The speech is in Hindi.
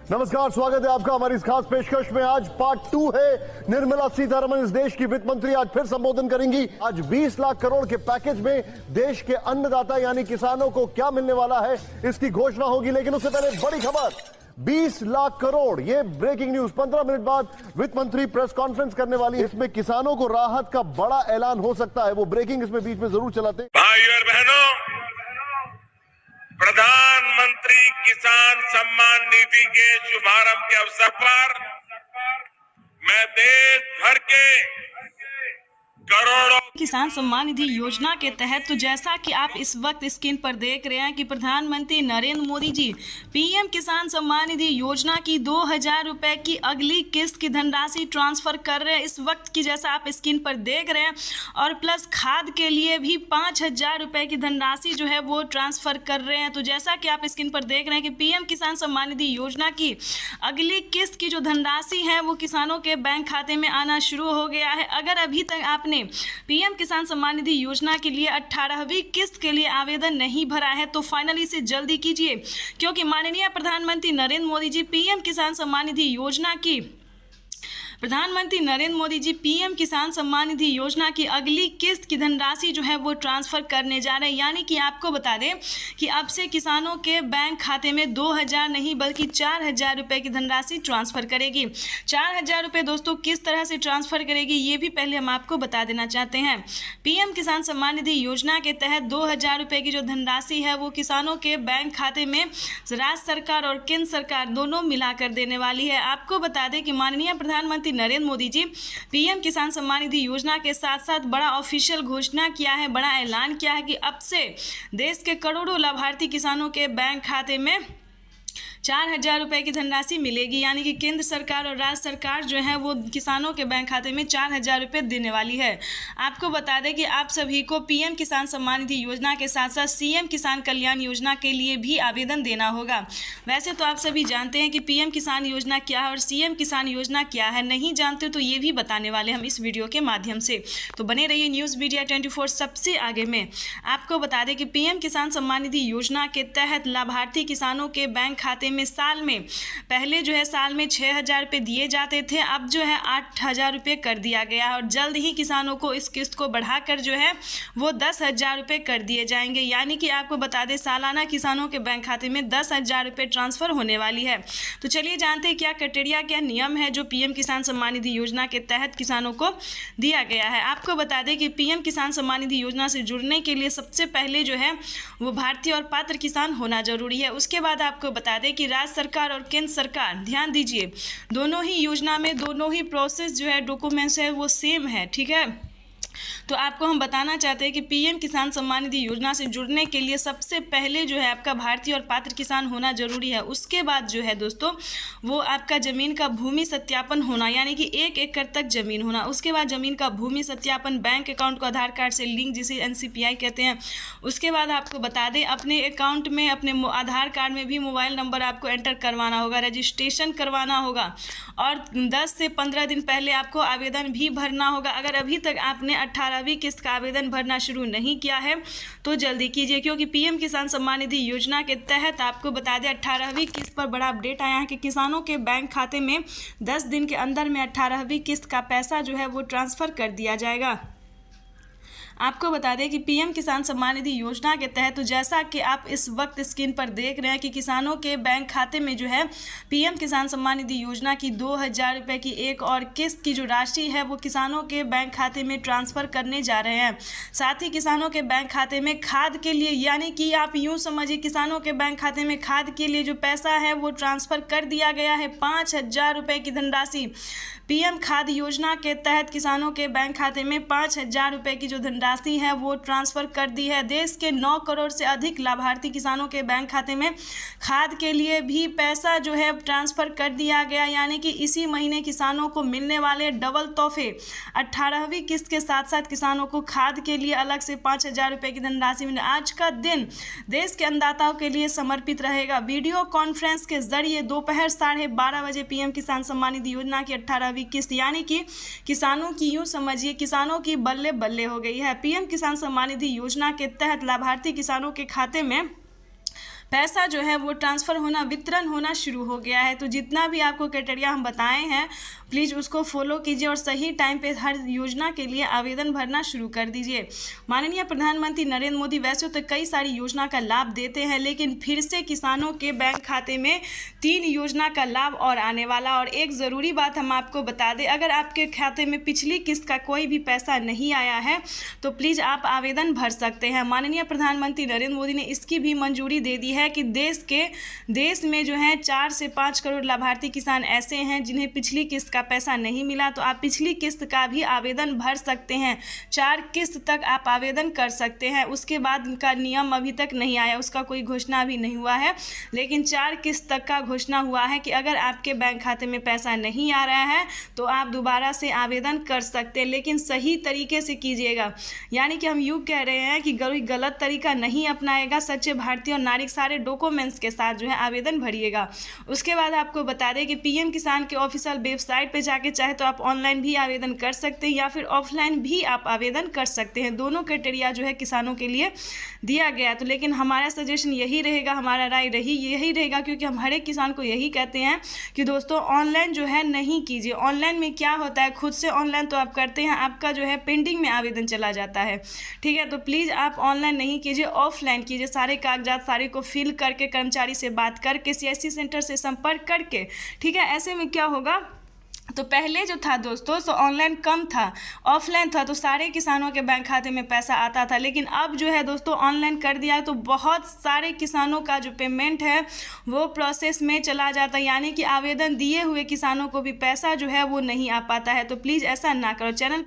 नमस्कार, स्वागत है आपका हमारी इस खास पेशकश में। आज पार्ट 2 है। निर्मला सीतारमण इस देश की वित्त मंत्री आज फिर संबोधन करेंगी। आज 20 लाख करोड़ के पैकेज में देश के अन्नदाता यानी किसानों को क्या मिलने वाला है, इसकी घोषणा होगी। लेकिन उससे पहले बड़ी खबर, 20 लाख करोड़, ये ब्रेकिंग न्यूज। 15 मिनट बाद वित्त मंत्री प्रेस कॉन्फ्रेंस करने वाली है। इसमें किसानों को राहत का बड़ा ऐलान हो सकता है। वो ब्रेकिंग इसमें बीच में जरूर चलाते। भाइयों और बहनों, प्रधानमंत्री किसान सम्मान निधि के शुभारंभ के अवसर पर मैं देश भर के करोड़ों किसान सम्मान निधि योजना के तहत, तो जैसा कि आप इस वक्त स्क्रीन पर देख रहे हैं कि प्रधानमंत्री नरेंद्र मोदी जी पीएम किसान सम्मान निधि योजना की 2000 रुपए की अगली किस्त की धनराशि ट्रांसफर कर रहे हैं इस वक्त की, जैसा आप स्क्रीन पर देख रहे हैं। और प्लस खाद के लिए भी 5000 रुपए की धनराशि जो है वो ट्रांसफर कर रहे हैं। तो जैसा कि आप स्क्रीन पर देख रहे हैं कि पीएम किसान सम्मान निधि योजना की अगली किस्त की जो धनराशि है वो किसानों के बैंक खाते में आना शुरू हो गया है। अगर अभी तक आपने पीएम किसान सम्मान निधि योजना के लिए 18वीं किस्त के लिए आवेदन नहीं भरा है तो फाइनली इसे जल्दी कीजिए, क्योंकि माननीय प्रधानमंत्री नरेंद्र मोदी जी पीएम किसान सम्मान निधि योजना की पीएम किसान सम्मान निधि योजना की अगली किस्त की धनराशि जो है वो ट्रांसफर करने जा रहे हैं। यानी कि आपको बता दें कि अब से किसानों के बैंक खाते में 2000 नहीं बल्कि 4000 रुपए की धनराशि ट्रांसफर करेगी। 4000 रुपये दोस्तों किस तरह से ट्रांसफर करेगी ये भी पहले हम आपको बता देना चाहते हैं। पीएम किसान सम्मान निधि योजना के तहत 2000 रुपये की जो धनराशि है वो किसानों के बैंक खाते में राज्य सरकार और केंद्र सरकार दोनों मिलाकर देने वाली है। आपको बता दें कि माननीय प्रधानमंत्री नरेंद्र मोदी जी पीएम किसान सम्मान निधि योजना के साथ साथ बड़ा ऑफिशियल घोषणा किया है, बड़ा ऐलान किया है कि अब से देश के करोड़ों लाभार्थी किसानों के बैंक खाते में 4000 रुपये की धनराशि मिलेगी। यानी कि केंद्र सरकार और राज्य सरकार जो है वो किसानों के बैंक खाते में 4000 रुपये देने वाली है। आपको बता दें कि आप सभी को पीएम किसान सम्मान निधि योजना के साथ साथ सीएम किसान कल्याण योजना के लिए भी आवेदन देना होगा। वैसे तो आप सभी जानते हैं कि पीएम किसान योजना क्या है और सीएम किसान योजना क्या है, नहीं जानते तो ये भी बताने वाले हम इस वीडियो के माध्यम से। तो बने रहिए न्यूज़ मीडिया 24 सबसे आगे में। आपको बता दें कि पीएम किसान सम्मान निधि योजना के तहत लाभार्थी किसानों के बैंक खाते में साल में पहले जो है साल में 6000 रुपये दिए जाते थे, अब जो है 8000 रुपये कर दिया गया है और जल्द ही किसानों को इस किस्त को बढ़ाकर जो है वो 10,000 रुपये कर दिए जाएंगे। यानी कि आपको बता दें सालाना किसानों के बैंक खाते में 10,000 रुपये ट्रांसफर होने वाली है। तो चलिए जानते हैं क्या क्राइटेरिया, क्या नियम है जो पीएम किसान सम्मान निधि योजना के तहत किसानों को दिया गया है। आपको बता दें कि पीएम किसान सम्मान निधि योजना से जुड़ने के लिए सबसे पहले जो है वो भारतीय और पात्र किसान होना जरूरी है। उसके बाद आपको बता दें कि राज्य सरकार और केंद्र सरकार, ध्यान दीजिए, दोनों ही योजना में दोनों ही प्रोसेस जो है डॉक्यूमेंट्स है वो सेम है, ठीक है। तो आपको हम बताना चाहते हैं कि पीएम किसान सम्मान निधि योजना से जुड़ने के लिए सबसे पहले जो है आपका भारतीय और पात्र किसान होना जरूरी है। उसके बाद जो है दोस्तों वो आपका ज़मीन का भूमि सत्यापन होना, यानी कि 1 एकड़ तक ज़मीन होना। उसके बाद ज़मीन का भूमि सत्यापन, बैंक अकाउंट को आधार कार्ड से लिंक, जिसे एनसीपीआई कहते हैं। उसके बाद आपको बता दें अपने अकाउंट में, अपने आधार कार्ड में भी मोबाइल नंबर आपको एंटर करवाना होगा, रजिस्ट्रेशन करवाना होगा और 10 से 15 दिन पहले आपको आवेदन भी भरना होगा। अगर अभी तक आपने 18वीं किस्त का आवेदन भरना शुरू नहीं किया है तो जल्दी कीजिए, क्योंकि पीएम किसान सम्मान निधि योजना के तहत आपको बता दें 18वीं किस्त पर बड़ा अपडेट आया है कि किसानों के बैंक खाते में 10 दिन के अंदर में 18वीं किस्त का पैसा जो है वो ट्रांसफ़र कर दिया जाएगा। आपको बता दें कि पीएम किसान सम्मान निधि योजना के तहत, तो जैसा कि आप इस वक्त स्क्रीन पर देख रहे हैं कि किसानों के बैंक खाते में जो है पीएम किसान सम्मान निधि योजना की 2000 रुपये की एक और किस्त की जो राशि है वो किसानों के बैंक खाते में ट्रांसफ़र करने जा रहे हैं। साथ ही किसानों के बैंक खाते में खाद के लिए, यानी कि आप यूँ समझिए किसानों के बैंक खाते में खाद के लिए जो पैसा है वो ट्रांसफ़र कर दिया गया है। 5000 रुपये की धनराशि पीएम खाद योजना के तहत किसानों के बैंक खाते में 5000 रुपये की जो धनराशि है वो ट्रांसफ़र कर दी है। देश के 9 करोड़ से अधिक लाभार्थी किसानों के बैंक खाते में खाद के लिए भी पैसा जो है ट्रांसफ़र कर दिया गया। यानी कि इसी महीने किसानों को मिलने वाले डबल तोहफे, 18वीं किस्त के साथ साथ किसानों को खाद के लिए अलग से 5000 रुपये की धनराशि मिले। आज का दिन देश के अन्नदाताओं के लिए समर्पित रहेगा। वीडियो कॉन्फ्रेंस के जरिए दोपहर 12:30 बजे पीएम किसान सम्मान निधि योजना की 18वीं किस्त, यानी कि किसानों की यूं समझिए किसानों की बल्ले बल्ले हो गई है। पीएम किसान सम्मान निधि योजना के तहत लाभार्थी किसानों के खाते में पैसा जो है वो ट्रांसफ़र होना, वितरण होना शुरू हो गया है। तो जितना भी आपको क्राइटेरिया हम बताए हैं प्लीज़ उसको फॉलो कीजिए और सही टाइम पे हर योजना के लिए आवेदन भरना शुरू कर दीजिए। माननीय प्रधानमंत्री नरेंद्र मोदी वैसे तो कई सारी योजना का लाभ देते हैं, लेकिन फिर से किसानों के बैंक खाते में 3 योजना का लाभ और आने वाला। और एक ज़रूरी बात हम आपको बता दें, अगर आपके खाते में पिछली किस्त का कोई भी पैसा नहीं आया है तो प्लीज़ आप आवेदन भर सकते हैं। माननीय प्रधानमंत्री नरेंद्र मोदी ने इसकी भी मंजूरी दे दी है कि देश में जो है 4 से 5 करोड़ लाभार्थी किसान ऐसे हैं जिन्हें पिछली किस्त का पैसा नहीं मिला, तो आप पिछली किस्त का भी आवेदन भर सकते हैं। 4 किस्त तक आप आवेदन कर सकते हैं। उसके बाद उनका नियम अभी तक नहीं आया, उसका कोई घोषणा अभी नहीं हुआ है, लेकिन 4 किस्त तक का घोषणा हुआ है कि अगर आपके बैंक खाते में पैसा नहीं आ रहा है तो आप दोबारा से आवेदन कर सकते हैं, लेकिन सही तरीके से कीजिएगा। यानी कि हम यूँ कह रहे हैं कि गलत तरीका नहीं अपनाएगा, सच्चे भारतीय और नागरिक सारे डॉक्यूमेंट्स के साथ जो है आवेदन भरिएगा। उसके बाद आपको बता दें कि पीएम किसान के ऑफिशियल वेबसाइट पे जाके चाहे तो आप ऑनलाइन भी आवेदन कर सकते हैं या फिर ऑफलाइन भी आप आवेदन कर सकते हैं। दोनों क्राइटेरिया जो है किसानों के लिए दिया गया। तो लेकिन हमारा सजेशन यही रहेगा, हमारा राय यही रहेगा, क्योंकि हम हर एक किसान को यही कहते हैं कि दोस्तों ऑनलाइन जो है नहीं कीजिए। ऑनलाइन में क्या होता है, खुद से ऑनलाइन तो आप करते हैं, आपका जो है पेंडिंग में आवेदन चला जाता है। ठीक है, तो प्लीज़ आप ऑनलाइन नहीं कीजिए, ऑफलाइन कीजिए। सारे कागजात सारे को फिल करके, कर्मचारी से बात करके, सीएससी सेंटर से संपर्क करके, ठीक है। ऐसे में क्या होगा, तो पहले जो था दोस्तों सो ऑनलाइन कम था, ऑफलाइन था, तो सारे किसानों के बैंक खाते में पैसा आता था। लेकिन अब जो है दोस्तों ऑनलाइन कर दिया है तो बहुत सारे किसानों का जो पेमेंट है वो प्रोसेस में चला जाता है, यानी कि आवेदन दिए हुए किसानों को भी पैसा जो है वो नहीं आ पाता है। तो प्लीज़ ऐसा ना करो। चैनल